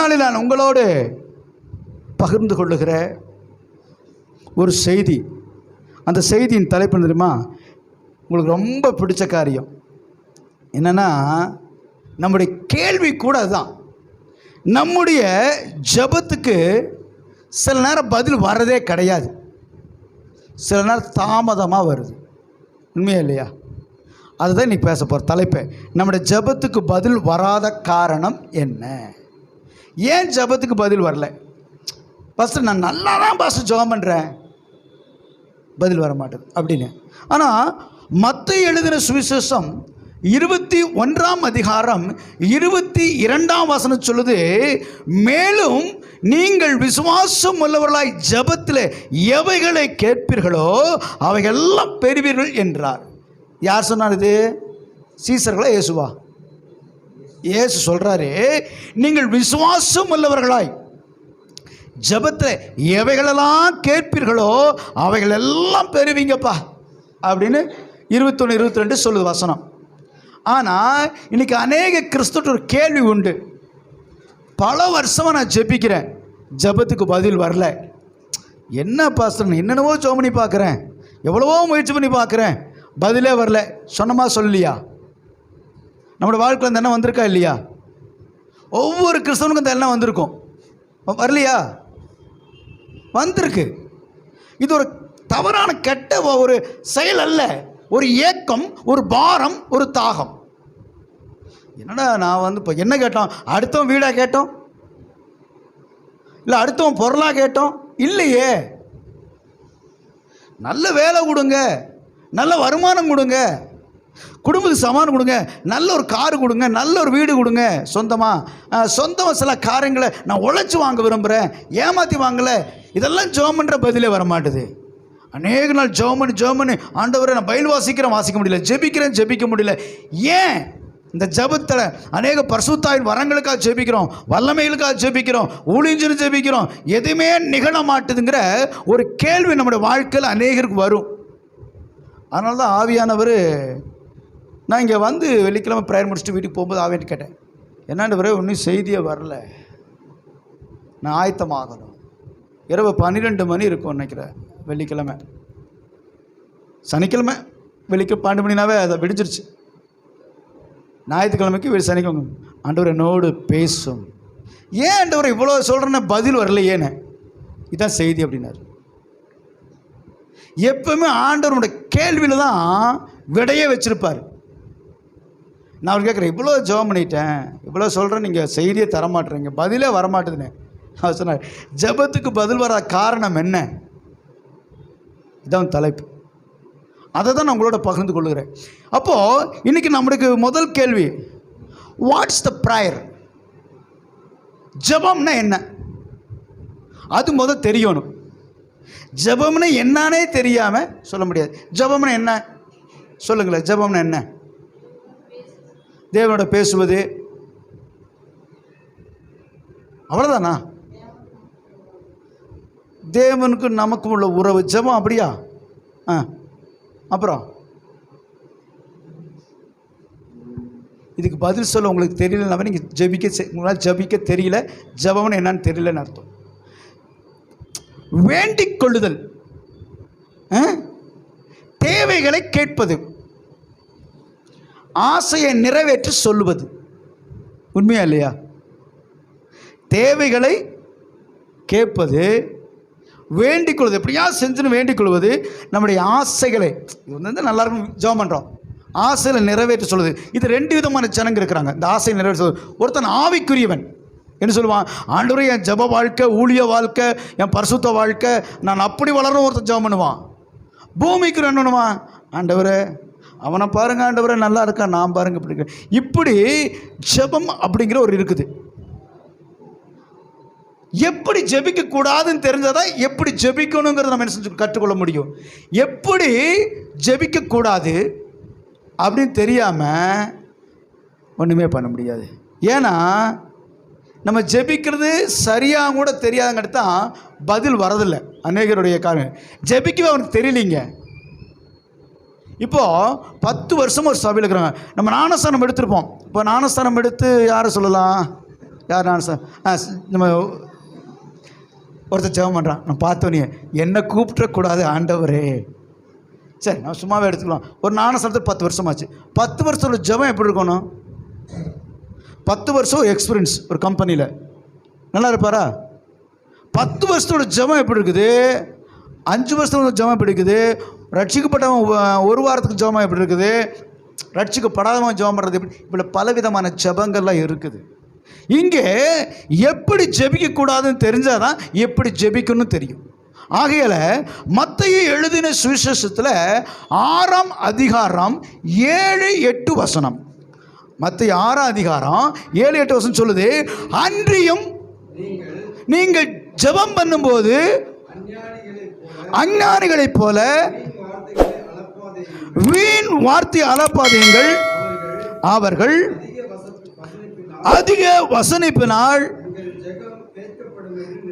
நாளில் நான் உங்களோடு பகிர்ந்து கொள்ளுகிற ஒரு செய்தி, அந்த செய்தியின் தலைப்பு தெரியுமா? உங்களுக்கு ரொம்ப பிடிச்ச காரியம் என்னென்னா, நம்முடைய கேள்வி கூட அதுதான். நம்முடைய ஜெபத்துக்கு சில நேரம் பதில் வர்றதே கிடையாது, சில நேரம் தாமதமாக வருது. உண்மையா இல்லையா? அதுதான் இன்றைக்கி பேச போகிற தலைப்பு. நம்முடைய ஜெபத்துக்கு பதில் வராத காரணம் என்ன? ஏன் ஜெபத்துக்கு பதில் வரல? ஃபஸ்ட்டு நான் நல்லா தான் பாஸ்டர் ஜெபம் பண்ணுறேன், பதில் வர மாட்டேது அப்படின்னு. ஆனால் மத்தேயு எழுதின சுவிசேஷம் 21ஆம் அதிகாரம் 22ஆம் வசனம் சொல்லுது, மேலும் நீங்கள் விசுவாசம் உள்ளவர்களாய் ஜெபத்தில் எவைகளை கேட்பீர்களோ அவைகளெல்லாம் பெறுவீர்கள் என்றார். யார் சொன்னார் இது? சீசர்களா இயேசுவா? இயேசு சொல்கிறாரு, நீங்கள் விசுவாசம் உள்ளவர்களாய் ஜெபத்தில் எவைகளெல்லாம் கேட்பீர்களோ அவைகளெல்லாம் பெறுவீங்கப்பா அப்படின்னு 21, 22 சொல்லுது வசனம். ஆனால் இன்றைக்கி அநேக கிறிஸ்தவ ஒரு கேள்வி உண்டு. பல வருஷமாக நான் ஜெபிக்கிறேன், ஜெபத்துக்கு பதில் வரல. என்ன பாஸ்டர், என்னென்னவோ ஜெபம் பண்ணி பார்க்குறேன், எவ்வளவோ முயற்சி பண்ணி பார்க்குறேன், பதிலே வரல. சொன்னமா சொல்லலையா? நம்மளோட வாழ்க்கையில் அந்த எண்ணம் வந்திருக்கா இல்லையா? ஒவ்வொரு கிறிஸ்தவனுக்கும் அந்த எண்ணம் வந்திருக்கும், வரலையா? வந்திருக்கு. இது ஒரு தவறான கெட்ட ஒரு செயல் அல்ல, ஒரு ஏக்கம், ஒரு பாரம், ஒரு தாகம். என்னடா நான் இப்போ என்ன கேட்டோம்? அடுத்தவன் வீடாக கேட்டோம், இல்லை அடுத்தவன் பொருளாக கேட்டோம், இல்லையே. நல்ல வேலை கொடுங்க, நல்ல வருமானம் கொடுங்க, குடும்பத்துக்கு சமானம் கொடுங்க, நல்ல ஒரு காரு கொடுங்க, நல்ல ஒரு வீடு கொடுங்க, சொந்தமாக சில காரியங்களை நான் உழைச்சி வாங்க விரும்புகிறேன், ஏமாற்றி வாங்கலை. இதெல்லாம் ஜெபம் பண்ணுற பதிலே வர மாட்டுது. அநேக நாள் ஜெபம் பண்ணி ஆண்டவரை நான் பைபிள் வாசிக்க முடியல, ஜெபிக்க முடியல. ஏன்? இந்த ஜெபத்தில் அநேக பரிசுத்தாவின் வரங்களுக்காக ஜெபிக்கிறோம், வல்லமைகளுக்காக ஜெபிக்கிறோம், ஊழியஞ்சு ஜெபிக்கிறோம், எதுவுமே நிகழ மாட்டுதுங்கிற ஒரு கேள்வி நம்முடைய வாழ்க்கையில் அநேகருக்கு வரும். அதனால தான் ஆவியானவர், நான் இங்கே வந்து வெள்ளிக்கிழமை ப்ரேயர் முடிச்சுட்டு வீட்டுக்கு போகும்போது ஆவியான்னு கேட்டேன், என்னாண்டவரே ஒன்றும் செய்தியே வரல, நான் ஆயத்தமாகணும். இரவு 12 மணி இருக்கும் நினைக்கிறேன், வெள்ளிக்கிழமை. சனிக்கிழமை வெள்ளிக்கிழமை 12 மணினாவே அதை விடிஞ்சிருச்சு. ஞாயிற்றுக்கிழமைக்கு சனிக்கிழமை ஆண்டவர் என்னோடு பேசும். ஏன் ஆண்டவர் இவ்வளோ சொல்கிறேன்னா பதில் வரலையேன்னு. இதுதான் செய்தி அப்படின்னாரு. எப்பவுமே ஆண்டவருடைய கேள்வியில் தான் விடையே வச்சுருப்பார். நான் அவர் கேட்குறேன், இவ்வளோ ஜெபம் பண்ணிட்டேன், இவ்வளோ சொல்கிறேன், நீங்கள் செய்தியை தரமாட்டுறீங்க, பதிலே வரமாட்டுதுன்னு. அவர் சொன்னார், ஜெபத்துக்கு பதில் வர காரணம் என்ன? இதான் தலைப்பு. அதை தான் நான் உங்களோட பகிர்ந்து கொள்கிறேன். அப்போது இன்றைக்கி நம்மளுக்கு முதல் கேள்வி, வாட்ஸ் த ப்ரேயர்? ஜெபம்னா என்ன? அது முதல் தெரியணும். ஜெபம்னா என்னன்னே தெரியாமல் சொல்ல முடியாது. ஜெபம்னா என்ன சொல்லுங்களேன்? ஜெபம்னா என்ன? தேவனோட பேசுவது, அவ்வளோதானா? தேவனுக்கு நமக்கும் உள்ள உறவு ஜெபம், அப்படியா? அப்புறம் இதுக்கு பதில் சொல்ல உங்களுக்கு தெரியலனாவே நீங்கள் உங்களால் ஜெபிக்க தெரியல, ஜெபம்னு என்னன்னு தெரியலன்னு அர்த்தம். வேண்டிக் கொள்ளுதல், தேவைகளை கேட்பது, ஆசையை நிறைவேற்றி சொல்லுவது. உண்மையா இல்லையா? தேவைகளை கேட்பது, வேண்டிக் கொள்வது, எப்படியா செஞ்சுன்னு வேண்டிக் கொள்வது, நம்முடைய ஆசைகளை நல்லா இருக்கும் ஜெபம் பண்ணுறோம், ஆசைகளை நிறைவேற்ற சொல்லுது. இது 2 விதமான ஜனங்க இருக்கிறாங்க. இந்த ஆசையை நிறைவேற்ற சொல்வது, ஒருத்தன் ஆவிக்குரியவன் என்ன சொல்லுவான், ஆண்டவரே என் ஜெப வாழ்க்கை, ஊழிய வாழ்க்கை, என் பரிசுத்த வாழ்க்கை, நான் அப்படி வளரணும் ஒருத்தன் ஜெபம் பண்ணுவான். பூமிக்கு என்ன பண்ணுவான், ஆண்டவரே அவனை பாருங்க, ஆண்டவரே நல்லா இருக்கான், நான் பாருங்க இப்படி இருக்க. இப்படி ஜெபம் அப்படிங்கிற ஒரு இருக்குது. எப்படி ஜெபிக்க கூடாதுன்னு தெரிஞ்சாதான் எப்படி ஜெபிக்கணுங்கிறத நம்ம என்ன செஞ்சு கற்றுக்கொள்ள முடியும். எப்படி ஜெபிக்க கூடாது அப்படின்னு தெரியாமல் ஒன்றுமே பண்ண முடியாது. ஏன்னா நம்ம ஜெபிக்கிறது சரியாக கூட தெரியாதங்கிறது தான் பதில் வரதில்லை அநேகருடைய காரணம். ஜெபிக்கவே அவனுக்கு தெரியலிங்க. இப்போது 10 வருஷம் ஒரு சபையில் இருக்கிறாங்க. நம்ம ஞானஸ்தானம் எடுத்திருப்போம். இப்போ ஞானஸ்தானம் எடுத்து யாரை சொல்லலாம்? யார் நான் நம்ம ஒருத்தர் ஜெபம் பண்ணுறான், நான் பார்த்தோன்னே என்னை கூப்பிடக்கூடாது ஆண்டவரே. சரி நான் சும்மாவே எடுத்துக்கலாம். ஒரு ஞானஸ்தானத்தில் 10 வருஷமாச்சு. 10 வருஷத்தோட ஜெபம் எப்படி இருக்கணும்? 10 வருஷம் எக்ஸ்பீரியன்ஸ் ஒரு கம்பெனியில் நல்லா இருப்பாரா? 10 வருஷத்தோட ஜெபம் எப்படி இருக்குது? 5 வருஷத்தோட ஜெபம் எப்படி இருக்குது? ரட்சிக்கப்பட்டவன் ஒரு வாரத்துக்கு ஜெபம் எப்படி இருக்குது? ரட்சிக்கப்படாதவன் ஜெபம் பண்ணுறது எப்படி? இப்படி பலவிதமான ஜெபங்கள்லாம் இருக்குது. இங்கே எப்படி ஜெபிக்கக்கூடாதுன்னு தெரிஞ்சாதான் எப்படி ஜெபிக்கணும்னு தெரியும். ஆகையால் மத்தேயு எழுதின சுவிசேஷத்தில் 6ஆம் அதிகாரம் 7-8 வசனம், மத்தேயு 6ஆம் அதிகாரம் 7-8 வசனம் சொல்லுது, அன்றியும் நீங்கள் ஜெபம் பண்ணும்போது அஞ்ஞானிகளைப் போல வீண் வார்த்தை அளப்பாதீங்கள், அவர்கள் அதிக வசனிப்பினால்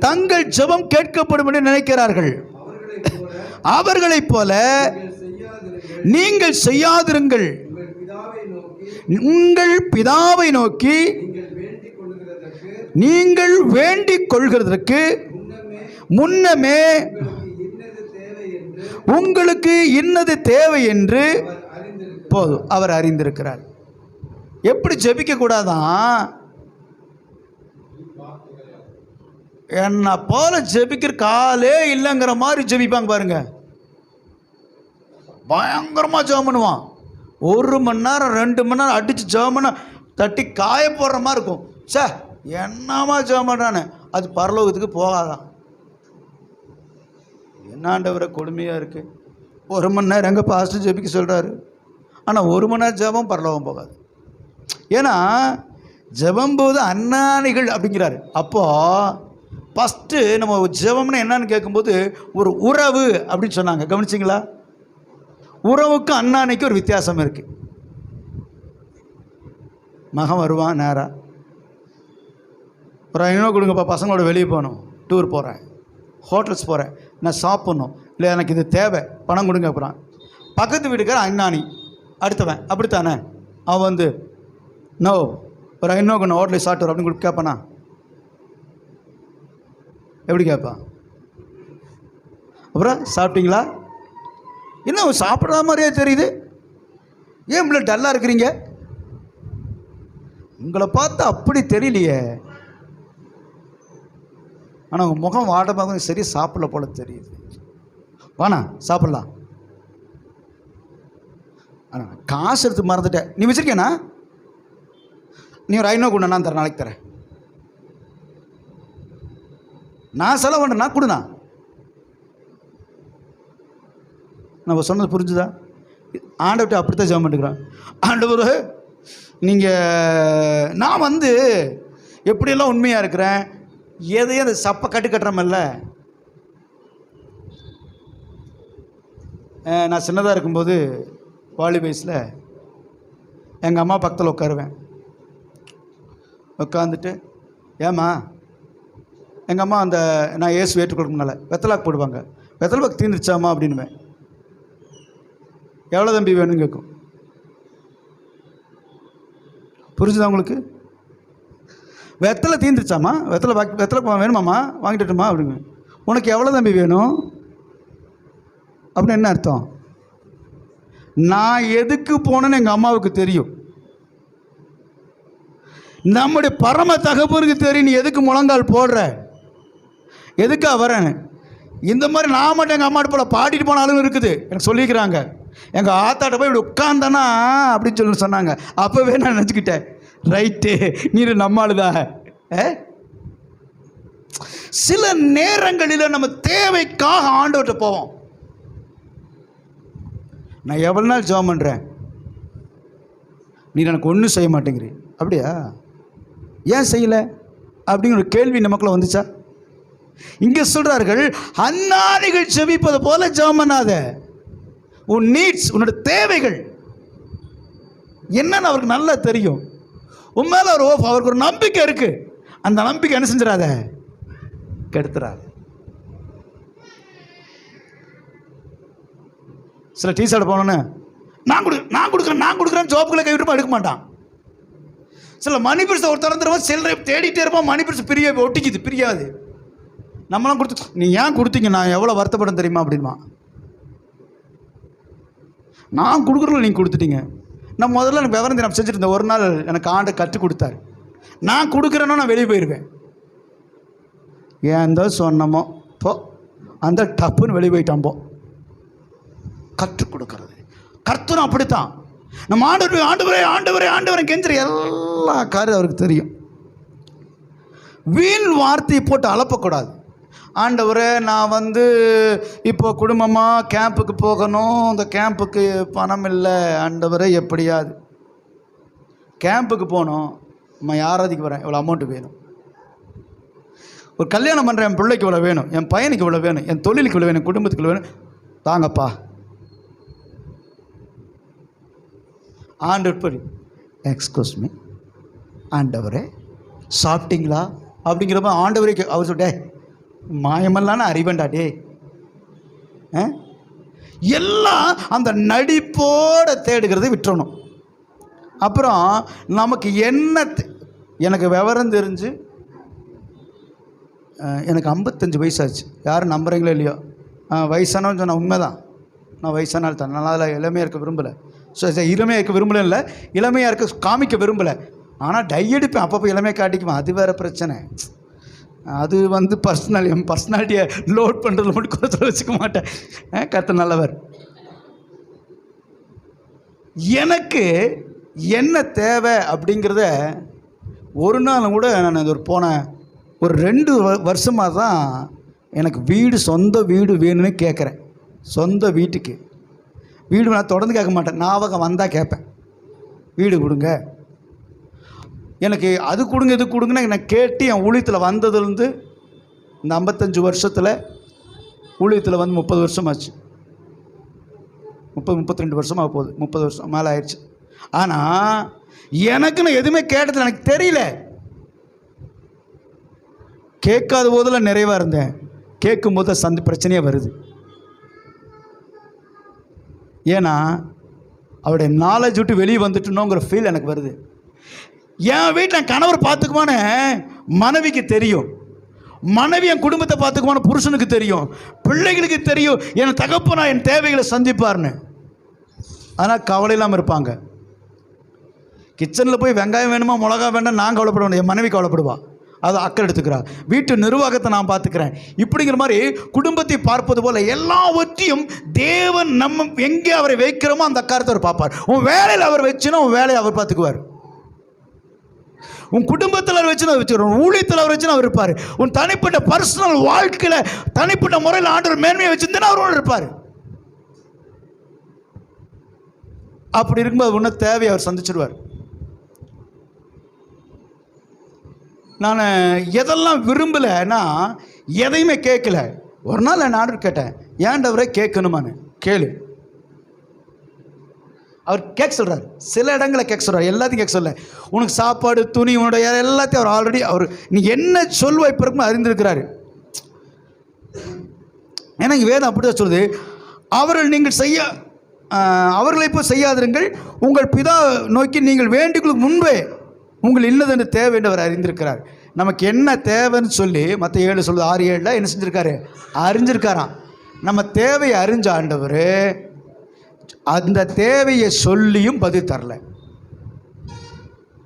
தங்கள் ஜெபம் கேட்கப்படும் என்று நினைக்கிறார்கள். அவர்களைப் போல நீங்கள் செய்யாதிருங்கள். உங்கள் பிதாவை நோக்கி நீங்கள் வேண்டிக் கொள்கிறதற்கு முன்னமே உங்களுக்கு இன்னது தேவை என்று போதும் அவர் அறிந்திருக்கிறார். எப்படி ஜெபிக்க கூடாதான்? என்ன போல ஜெபிக்கிற காலே இல்லைங்கிற மாதிரி ஜெபிப்பாங்க பாருங்க. பயங்கரமாக ஜெபம் பண்ணுவான். 1 மணி நேரம் 2 மணி நேரம் அடித்து ஜெபம் பண்ண தட்டி காய போடுற மாதிரி இருக்கும். சே என்னமா ஜெபம் பண்ணுறான்னு. அது பரலோகத்துக்கு போகாதான். என்னாண்டவரை கொடுமையாக இருக்குது. 1 மணி நேரம் எங்கள் பாஸ்டர் ஜெபிக்க சொல்கிறாரு, ஆனால் 1 மணி நேரம் ஜெபம் பரலோகம் போகாது. ஏன்னா ஜெபம் போது அஞ்ஞானிகள் அப்படிங்கிறாரு. அப்போது ஃபஸ்ட்டு நம்ம ஜெபம்னா என்னன்னு கேட்கும்போது ஒரு உறவு அப்படின்னு சொன்னாங்க. கவனிச்சிங்களா? உறவுக்கும் அஞ்ஞானிக்கும் ஒரு வித்தியாசம் இருக்குது. மகன் வருவான் நேராக, ஒரு 500 கொடுங்கப்பா, பசங்களோட வெளியே போகணும், டூர் போகிறேன், ஹோட்டல்ஸ் போகிறேன், நான் சாப்பிட்ணும், இல்லை எனக்கு இது தேவை, பணம் கொடுங்க. அப்புறம் பக்கத்து வீட்டுக்கார அஞ்ஞானி அடுத்தவன் அப்படித்தானே, அவன் வந்து நோ ஒரு 500 கொண்டு ஹோட்டலில் சாப்பிட்டு அப்படின்னு கொடுத்து கேட்பானா? எப்படி கேட்பான்? அப்புறம் சாப்பிட்டீங்களா? என்ன சாப்பிட்ற மாதிரியே தெரியுது, ஏன் இவ்வளோ டல்லாக இருக்கிறீங்க? உங்களை பார்த்தா அப்படி தெரியலையே, ஆனால் உங்கள் முகம் வாட்ட பார்க்க சரி சாப்பிடல போல தெரியுது. வாண்ணா சாப்பிட்லாம். ஆனால் காசு எடுத்து மறந்துட்டேன். நீ வச்சுருக்கேண்ணா, நீ ஒரு 500 கொண்டு நான் தரேன், நாளைக்கு தரேன். நான் செலவு பண்ணுறேன், நான் கொடுண்ணா. நம்ம சொன்னது புரிஞ்சுதா? ஆண்டவர்கிட்ட அப்படித்தான் ஜெபம் பண்ணிக்கிறோம். ஆண்டவர் நீங்கள் நான் வந்து எப்படியெல்லாம் உண்மையாக இருக்கிறேன், எதையும் அந்த சப்பை கட்டுறமில்ல. நான் சின்னதாக இருக்கும்போது வாலி வயசில் எங்கள் அம்மா பக்கத்தில் உட்காருவேன். உட்காந்துட்டு ஏம்மா, எங்கள் அம்மா அந்த நான் ஏசு ஏற்றுக்கொடுக்கணும்னால வெத்தலாக்கு போடுவாங்க. வெத்தலாக்கு தீர்ந்துருச்சாம்மா அப்படின்னுவேன். எவ்வளோ தம்பி வேணும்னு கேட்கும். புரிஞ்சுதா உங்களுக்கு? வெத்தலை தீர்ந்துருச்சாம்மா, வெத்தலை வேணுமாம்மா, வாங்கிட்டுமா அப்படிங்க. உனக்கு எவ்வளோ தம்பி வேணும் அப்படின்னு என்ன அர்த்தம்? நான் எதுக்கு போனேன்னு எங்கள் அம்மாவுக்கு தெரியும், நம்முடைய பரம தகப்பனுக்கு தெரியும் நீ எதுக்கு முழங்கால் போடுற, எதுக்கா வரேன்னு. இந்த மாதிரி நான் மட்டும் எங்கள் அம்மாட்ட போல பாடிட்டு போன ஆளுங்க இருக்குது. எனக்கு சொல்லிக்கிறாங்க, எங்கள் ஆத்தாட்ட போய் இப்படி உட்காந்தானா அப்படின்னு சொல்லி சொன்னாங்க. அப்போவே நான் நினச்சிக்கிட்டேன், ரைட்டு நீ நம்மளுதான். சில நேரங்களில் நம்ம தேவைக்காக ஆண்டவர்கிட்ட போவோம். நான் எவ்வளோ நாள் ஜெபம் பண்ணுறேன், நீ எனக்கு ஒன்றும் செய்ய மாட்டேங்கிறீ, அப்படியா, ஏன் செய்யலை அப்படிங்கிற கேள்வி நமக்குள்ள வந்துச்சா? இங்கே சொல்கிறார்கள், அஞ்ஞானிகள் ஜெபிப்பது போல ஜெபம் பண்ணாத. உன் நீட்ஸ், உன்னோட தேவைகள் என்னன்னு அவருக்கு நல்லா தெரியும். உன் மேலே அவருக்கு ஒரு நம்பிக்கை இருக்குது. அந்த நம்பிக்கை என்ன செஞ்சிடாத, கெடுத்துறாரு. சில டீ ஷர்ட் போனோன்னு நான் கொடுக்குறேன்னு ஜாப்புகளை கைவிட்டு எடுக்க மாட்டான். சில மணி பரிசு ஒரு திறந்துருவோம், சில்லறை தேடிட்டே இருப்போம், மணி பரிசு ஒட்டிக்குது, பிரியாது. நம்மளாம் கொடுத்து, நீ ஏன் கொடுத்தீங்க, நான் எவ்வளோ வருத்தப்படும் தெரியுமா அப்படின்மா. நான் கொடுக்குறல நீங்கள் கொடுத்துட்டீங்க. நான் முதல்ல எனக்கு விவரம் நான் செஞ்சுருந்தேன். ஒரு நாள் எனக்கு ஆண்டு கற்றுக் கொடுத்தாரு. நான் கொடுக்குறேன்னா நான் வெளியே போயிடுவேன். ஏன் தான் சொன்னமோ போ, அந்த டப்புன்னு வெளியே போயிட்டான். போ, கற்றுக் கொடுக்கறது கர்த்தரும் அப்படித்தான். நம்ம ஆண்டவரே ஆண்டவரே ஆண்டவரே ஆண்டவரை கெஞ்சுற எல்லா காரியம் அவருக்கு தெரியும். வீண் வார்த்தையை போட்டு அலப்பக்கூடாது. ஆண்டவரே நான் இப்போ குடும்பமாக கேம்புக்கு போகணும், இந்த கேம்புக்கு பணம் இல்லை ஆண்டவரே, எப்படியாது கேம்புக்கு போகணும், நம்ம யாராதிக்கு வரேன், இவ்வளோ அமௌண்ட்டு வேணும். ஒரு கல்யாணம் பண்ணுறேன், என் பிள்ளைக்கு இவ்வளோ வேணும், என் பையனுக்கு இவ்வளோ வேணும், என் தொழிலுக்கு இவ்வளோ வேணும், குடும்பத்துக்கு இவ்வளோ வேணும், தாங்கப்பா. ஆண்டவர் எக்ஸ்கூஸ் மீ ஆண்டவரே சாப்பிட்டீங்களா அப்படிங்கிறப்ப ஆண்டவரே அவர் சொல்லிட்டே மாயமெல்லாம் அறிவேண்டா டே. எல்லாம் அந்த நடிப்போட தேடுகிறத விட்டுறணும். அப்புறம் நமக்கு என்ன, எனக்கு விவரம் தெரிஞ்சு எனக்கு 55 வயசாச்சு. யாரும் நம்புறீங்களோ இல்லையோ, வயசானவன்னு சொன்னால் உண்மைதான். நான் வயசானால் தான், நல்லா இளமையாக இருக்க விரும்பலை. இளமையாக இருக்க விரும்பலை, இல்லை இளமையாக இருக்க காமிக்க விரும்பலை. ஆனால் டை எடுப்பேன், அப்பப்போ இளமையை காட்டிக்குவேன். அது வேறு பிரச்சனை. அது என் பர்சனாலிட்டியை லோட் பண்ணுறதுல மட்டும் குறைச்சல வச்சுக்க மாட்டேன். கர்த்தர் நல்லவர். எனக்கு என்ன தேவை அப்படிங்கிறத ஒரு நாள் கூட நான் ஒரு 2 வருஷமாக தான் எனக்கு சொந்த வீடு வேணும்னு கேட்குறேன். சொந்த வீட்டுக்கு வீடு நான் தொடர்ந்து கேட்க மாட்டேன், ஞாபகம் வந்தால் கேட்பேன். வீடு கொடுங்க, எனக்கு அது கொடுங்க இது கொடுங்கன்னு நான் கேட்டு என் ஊழியத்தில் வந்ததுலேருந்து இந்த 55 வருஷத்தில் ஊழியத்தில் 30 வருஷமாச்சு. 32 வருஷமாக போகுது, 30 வருஷம் மேலே ஆயிடுச்சு. ஆனால் எனக்கு நான் எதுவுமே கேட்டதில்லை, எனக்கு தெரியல. கேட்காத போதில் நிறைவாக இருந்தேன், கேட்கும் போது பிரச்சனையே வருது. ஏன்னா அவருடைய நாலேஜ் விட்டு வெளியே வந்துட்டோங்கிற ஃபீல் எனக்கு வருது. என் வீட்டில் கணவர் பார்த்துக்குவான்னு மனைவிக்கு தெரியும், மனைவி என் குடும்பத்தை பார்த்துக்குவான்னு புருஷனுக்கு தெரியும், பிள்ளைகளுக்கு தெரியும் என் தகப்பனா என் தேவைகளை சந்திப்பார்னு. ஆனால் கவலை இல்லாமல் இருப்பாங்க. கிச்சனில் போய் வெங்காயம் வேணுமா மிளகா வேண்டாம் நான் கவலைப்படுவேன், என் மனைவி கவலைப்படுவா, அது அக்கறை எடுத்துக்கிறா. வீட்டு நிர்வாகத்தை நான் பார்த்துக்கிறேன். இப்படிங்கிற மாதிரி குடும்பத்தை பார்ப்பது போல் எல்லாவற்றையும் தேவன் நம்ம எங்கே அவரை வைக்கிறோமோ அந்த காரியத்தை அவர் பார்ப்பார். உன் வேலையில் அவர் வச்சுன்னா உன் வேலையை அவர் பார்த்துக்குவார். உன் குடும்பத்தில் அவர் வச்சுன்னு அவர் வச்சுருவார். உன் ஊழியத்தில் அவர் வச்சுன்னு அவர் இருப்பார். உன் தனிப்பட்ட பர்சனல் வாழ்க்கையில் தனிப்பட்ட முறையில் ஆண்டவர் மேன்மையை வச்சுருந்தேன்னா அவரோடு இருப்பார். அப்படி இருக்கும்போது உன்ன தேவையை அவர் சந்திச்சிடுவார். நான் எதெல்லாம் விரும்பலைன்னா எதையுமே கேட்கல. ஒரு நாள் நான் ஆர்டர் கேட்டேன், ஏன்டவரே கேட்கணுமான்னு. கேளு, அவர் கேட்க சொல்கிறார். சில இடங்களை கேட்க சொல்கிறார், எல்லாத்தையும் கேட்க சொல்ல. உனக்கு சாப்பாடு துணி உன்னுடைய எல்லாத்தையும் அவர் ஆல்ரெடி நீ என்ன சொல்வாய் பிறக்கும் அறிந்திருக்கிறாரு. ஏன்னா இங்கே வேதம் அப்படி தான் சொல்லுது, அவர்களை இப்போ செய்யாதிருங்கள், உங்கள் பிதா நோக்கி நீங்கள் வேண்டிகளுக்கு முன்பே உங்கள் இல்லதென்று தேவை என்று அவர் அறிந்திருக்கிறார். நமக்கு என்ன தேவைன்னு சொல்லி மற்ற 7 சொல்லுது, 6-7 என்ன செஞ்சுருக்காரு, அறிஞ்சிருக்காராம். நம்ம தேவையை அறிஞ்ச ஆண்டவர் அந்த தேவையை சொல்லியும் பதில் தரல.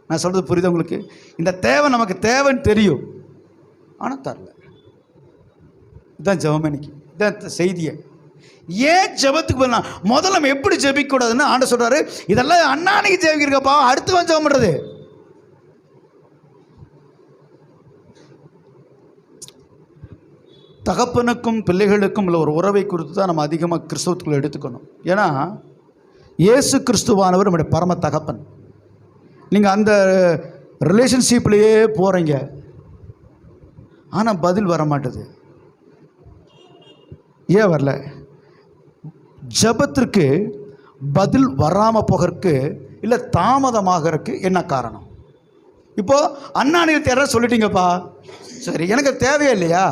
நான் சொல்கிறது புரியுது உங்களுக்கு? இந்த தேவை நமக்கு தேவைன்னு தெரியும், ஆனால் தரல. இதுதான் ஜெபமணிக்கு, இதுதான் செய்தியை. ஏன் ஜெபத்துக்கு போகலாம்? முதல்ல நம்ம எப்படி ஜெபிக்கக்கூடாதுன்னு ஆண்டவர் சொல்கிறாரு, இதெல்லாம் அண்ணாணிக்கு ஜெபிக்கிறப்பா, அடுத்து வந்து ஜெபம் பண்ணுறது. தகப்பனுக்கும் பிள்ளைகளுக்கும் உள்ள ஒரு உறவை குறித்து தான் நம்ம அதிகமாக கிறிஸ்தவத்துக்குள்ள எடுத்துக்கணும். ஏன்னா இயேசு கிறிஸ்துவானவர் நம்முடைய பரம தகப்பன். நீங்கள் அந்த ரிலேஷன்ஷிப்லேயே போகிறீங்க, ஆனால் பதில் வர மாட்டுது. ஏன் வரல? ஜெபத்திற்கு பதில் வராமல் போகிறதுக்கு இல்லை தாமதமாகறதுக்கு என்ன காரணம்? இப்போது அண்ணாணியில் தேர சொல்லிட்டீங்கப்பா, சரி எனக்கு தேவையே இல்லையா?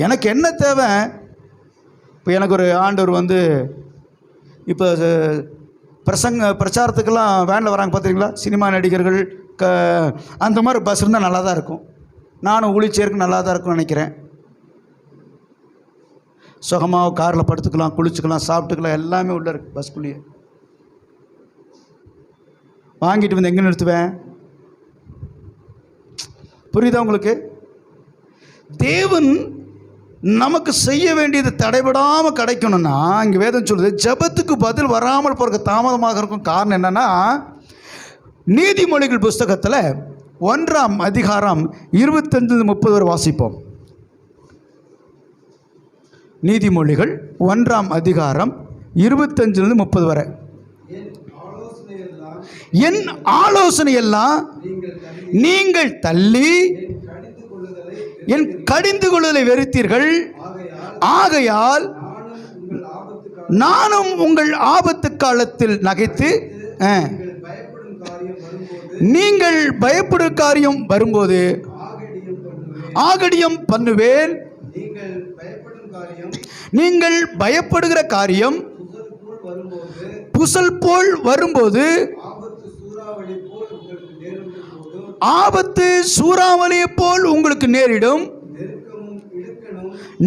எனக்கு என்ன தேவை? இப்போ எனக்கு ஒரு ஆண்டவர் இப்போ பிரச்சாரத்துக்கெல்லாம் வேனில் வராங்க பார்த்துருங்களா? சினிமா நடிகர்கள் அந்த மாதிரி பஸ் இருந்தால் நல்லா தான் இருக்கும். நானும் ஊழிச்சேருக்கு நல்லா தான் இருக்கும்னு நினைக்கிறேன். சுகமாக காரில் படுத்துக்கலாம், குளிச்சுக்கலாம், சாப்பிட்டுக்கலாம், எல்லாமே உள்ளே இருக்குது பஸ்குள்ளேயே. வாங்கிட்டு வந்து எங்கே நிறுத்துவேன்? புரியுதா உங்களுக்கு? தேவன் நமக்கு செய்ய வேண்டியது தடைபடாமல் கிடைக்கணும்னா, இங்கே வேதம் சொல்லுது ஜெபத்துக்கு பதில் வராமல் போகிறதுக்கு தாமதமாக இருக்கும். காரணம் என்னென்னா, நீதிமொழிகள் புஸ்தகத்தில் 1ஆம் அதிகாரம் 25-30 வரை வாசிப்போம். நீதிமொழிகள் 1ஆம் அதிகாரம் 25-30 வரை. என் ஆலோசனையெல்லாம் நீங்கள் தள்ளி என் கடிந்து கொள்ளுதலை வெறுத்தீர்கள். ஆகையால் நானும் உங்கள் ஆபத்து காலத்தில் நகைத்து, நீங்கள் பயப்படும் காரியம் வரும்போது ஆகடியம் பண்ணுவேன். நீங்கள் பயப்படுகிற காரியம் புசல் போல் வரும்போது ஆபத்து சூறாவளியை போல் உங்களுக்கு நேரிடும்.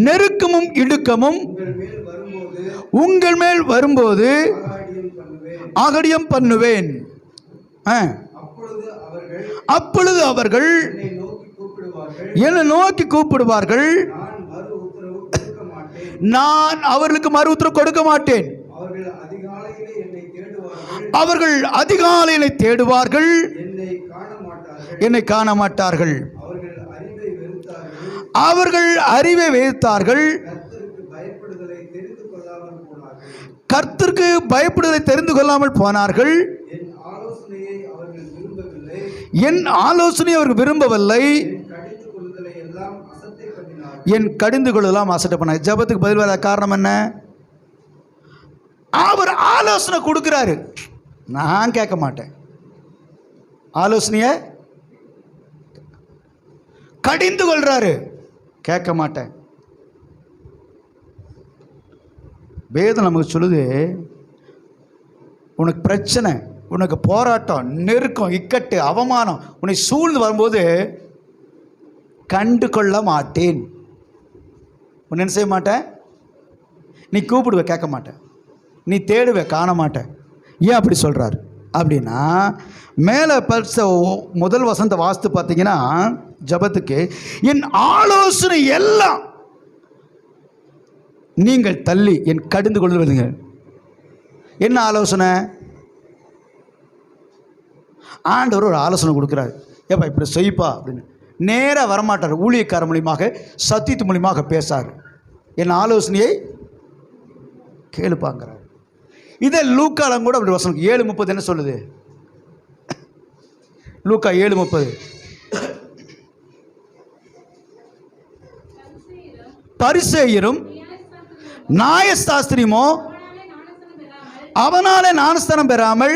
நெருக்கமும் இடுக்கமும் உங்கள் மேல் வரும்போது ஆகடியம் பண்ணுவேன். அப்பொழுது அவர்கள் என்னை நோக்கி கூப்பிடுவார்கள், நான் அவர்களுக்கு மறு உத்தரவு கொடுக்க மாட்டேன். அவர்கள் அதிகாலையிலே தேடுவார்கள், என்னை காண மாட்டார்கள். அவர்கள் அறிவை வெறுத்தார்கள், கர்த்தருக்கு பயப்படுதலை தெரிந்து கொள்ளாமல் போனார்கள். என் ஆலோசனை அவர்கள் விரும்பவில்லை, என் கடிந்து கொள்ளலாம் அசட்டை பண்ண. ஜெபத்துக்கு பதில் வர காரணம் என்ன? அவர் ஆலோசனை கொடுக்கிறாரு, நான் கேட்க மாட்டேன். ஆலோசனைய கடிந்து கொள்றாரு, கேட்க மாட்டேன். வேதம் நமக்கு சொல்லுது, உனக்கு பிரச்சனை, உனக்கு போராட்டம், நெருக்கம், இக்கட்டு, அவமானம் உன்னை சூழ்ந்து வரும்போது கண்டு கொள்ள மாட்டேன். உன்னை என்ன செய்ய மாட்டேன்? நீ கூப்பிடுவ, கேட்க மாட்டேன். நீ தேடுவ, காண மாட்டேன். ஏன் அப்படி சொல்கிறார் அப்படின்னா, மேலே படித்த முதல் வசனத்தை வாசித்து பார்த்தீங்கன்னா, ஜெபத்துக்கு என் ஆலோசனை எல்லாம் நீங்கள் தள்ளி என் கடிந்து கொள்ளுவீங்க. என்ன ஆலோசனை? ஆண்டவர் ஒரு ஆலோசனை கொடுக்குறாரு, ஏப்பா இப்படி செய்ப்பா அப்படின்னு. நேராக வரமாட்டார், ஊழியக்கார மூலியமாக சத்தியத்து மூலியமாக பேசார். என் ஆலோசனையை கேளுப்பாங்கிறார். இதை லூக்காலம் கூட அப்படி வசனம் 7:30 என்ன சொல்லுது? லூக்கா 7:30, பரிசேயரும் நியாயசாஸ்திரியுமோ அவனாலே ஞானஸ்தானம் பெறாமல்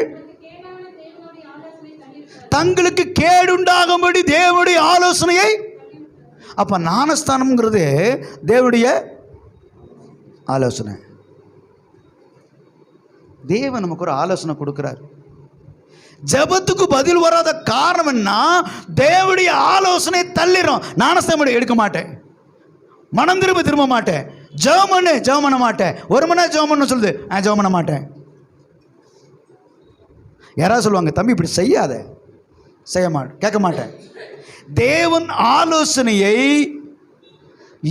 தங்களுக்கு கேடுண்டாகும்படி தேவனுடைய ஆலோசனையை. அப்ப ஞானஸ்தானம்ங்கிறது தேவனுடைய ஆலோசனை. தேவன் நமக்கு ஒரு ஆலோசனை கொடுக்கிறார். ஜெபத்துக்கு பதில் வராத காரணம் என்ன? தேவனுடைய ஆலோசனை தள்ளிடும். ஞானஸ்தானம் எடுக்க மாட்டேன், மனம் திரும்ப மாட்டேன், ஜெபம் பண்ண மாட்டேன், 1 மணி நேரம் ஜெபம் பண்ண சொல்லுது, ஜெபம் பண்ண மாட்டேன். யாராவது சொல்லுவாங்க, தம்பி இப்படி செய்யாத, செய்ய மாட்டேன், கேட்க மாட்டேன். தேவன் ஆலோசனையை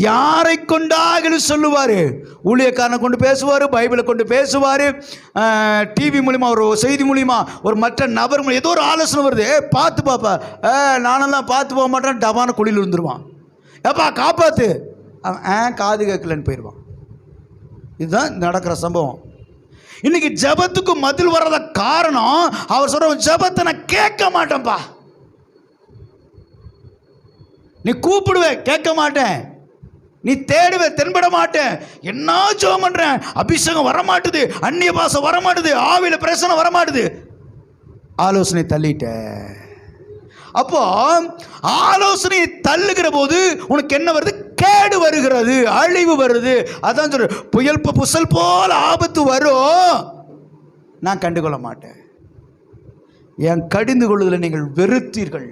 யாரை கொண்டாக சொல்லுவார்? ஊழியக்காரனை கொண்டு பேசுவார், பைபிளை கொண்டு பேசுவார், டிவி மூலிமா, ஒரு செய்தி மூலிமா, ஒரு மற்ற நபர் மூலியம் ஏதோ ஒரு ஆலோசனை வருது. பார்த்து பாப்பா, நானெல்லாம் பார்த்து போக மாட்டேன், டபான குழியில் விழுந்துருவான். ஏப்பா காப்பாற்று, காது கேட்கலன்னு போயிடுவான். இதுதான் நடக்கிற சம்பவம். இன்னைக்கு ஜெபத்துக்கு பதில் வர்றத காரணம், அவர் சொல்ற ஜெபத்தை நான் கேட்க மாட்டேன்ப்பா. நீ கூப்பிடுவே, கேட்க மாட்டேன். நீ தேடுவே, தென்பட மாட்டேன். என்ன ஜெபம் பண்றேன், அபிஷேகம் வரமாட்டுது, அந்நிய பாசம் வரமாட்டுது, ஆவியில பிரசனை வரமாட்டுது, ஆலோசனை தள்ளிட்ட. அப்போ ஆலோசனையை தள்ளுகிற போது உனக்கு என்ன வருது? கேடு வருகிறது, அழிவு வருது. அதான் சொல்ற, புயல் புசல் போல ஆபத்து வரும். நான் கண்டுகொள்ள மாட்டேன். என் கடிந்து கொள்ளுதலை நீங்கள் வெறுத்தீர்கள்.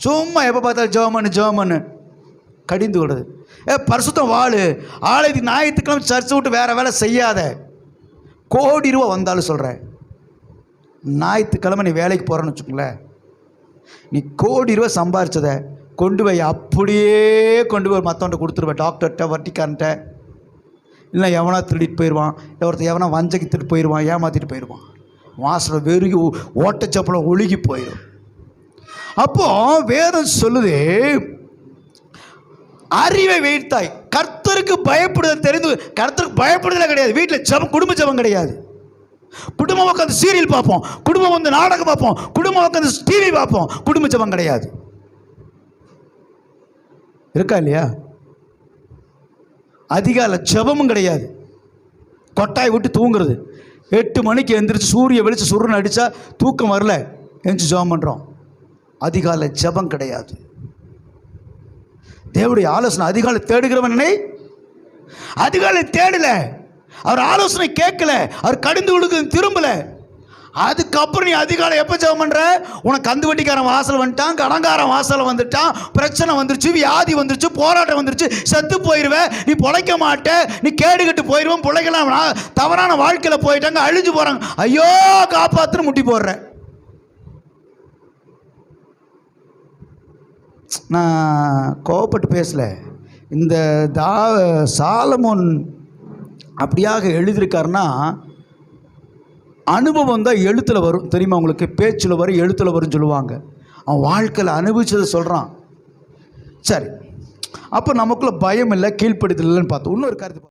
சும்மா எப்போ பார்த்தாலும் ஜெபம் கடிந்து கொள்ளுது. பரிசுத்தம் வாழு. ஆலயத்துக்கு ஞாயிற்றுக்கிழமை சர்ச்சை விட்டு வேறு வேலை செய்யாத. கோடி ரூபா வந்தாலும் சொல்கிறேன், ஞாயிற்றுக்கிழமை நீ வேலைக்கு போகிறேன்னு வச்சுக்கோங்களேன், நீ கோடி ரூபா சம்பாரிச்சதை கொண்டு போய் அப்படியே கொண்டு போய் மற்றவன்ட்ட கொடுத்துருவேன். டாக்டர்கிட்ட, வட்டிக்காரன்ட்ட, இல்லை எவனா திருடிட்டு போயிடுவான், ஒருத்தர் எவனா வஞ்சகி திருட்டு போயிடுவான், ஏமாற்றிட்டு போயிடுவான். வாசல் வெறுகி ஓட்டச்சப்பலம் ஒழுகி போயிடும். அப்போது வேதம் சொல்லுது, அறிவை வைத்தாய். கர்த்தருக்கு பயப்படுதல் தெரிந்து, கர்த்தருக்கு பயப்படுதலே கிடையாது. வீட்டில் ஜெபம், குடும்ப ஜெபம் கிடையாது. குடும்பம் உட்காந்து சீரியல் பார்ப்போம், குடும்பம் வந்து நாடகம் பார்ப்போம், குடும்பம் உட்காந்து டிவி பார்ப்போம், குடும்ப ஜெபம் கிடையாது. இருக்கா இல்லையா? அதிகாலை ஜெபமும் கிடையாது. கொட்டாய் விட்டு தூங்குறது. 8 மணிக்கு எந்திரிச்சு சூரிய வெளிச்சு சுருன்னு அடித்தா தூக்கம் வரல, எந்திரிச்சு ஜெபம் பண்ணுறோம். அதிகாலை ஜெபம் கிடையாது. தேவனுடைய ஆலோசனை அதிகாலை தேடுகிறவனே அதிகாலை தேடல, அவர் ஆலோசனை கேட்கல, அவர் கடிந்து கொடுக்க திரும்பல. அதுக்கப்புறம் நீ அதிகாலை எப்போ ஜெபம் பண்ணுற? உனக்கு கந்து வட்டிக்காரன் வாசல் வந்துட்டான், கடங்காரன் வாசல் வந்துட்டான், பிரச்சனை வந்துருச்சு, வியாதி வந்துருச்சு, போராட்டம் வந்துருச்சு, செத்து போயிடுவேன், நீ பொழைக்க மாட்ட, நீ கேடுகட்டு போயிடுவோம், பிள்ளைகளாம் தவறான வாழ்க்கையில் போயிட்டாங்க, அழிஞ்சு போகிறாங்க, ஐயோ காப்பாற்றுன்னு முட்டி போடுற. நான் கோவப்பட்டு பேசலை. இந்த சாலமோன் அப்படியாக எழுதியிருக்காருன்னா, அனுபவம் தான் எழுத்தில் வரும். தெரியுமா உங்களுக்கு? பேச்சில் வரும், எழுத்தில் வரும்னு சொல்லுவாங்க. அவன் வாழ்க்கையில் அனுபவிச்சதை சொல்கிறான். சரி, அப்போ நமக்குள்ள பயம் இல்லை, கீழ்ப்படுத்தல் இல்லைன்னு பார்த்தோம். இன்னொரு கருத்து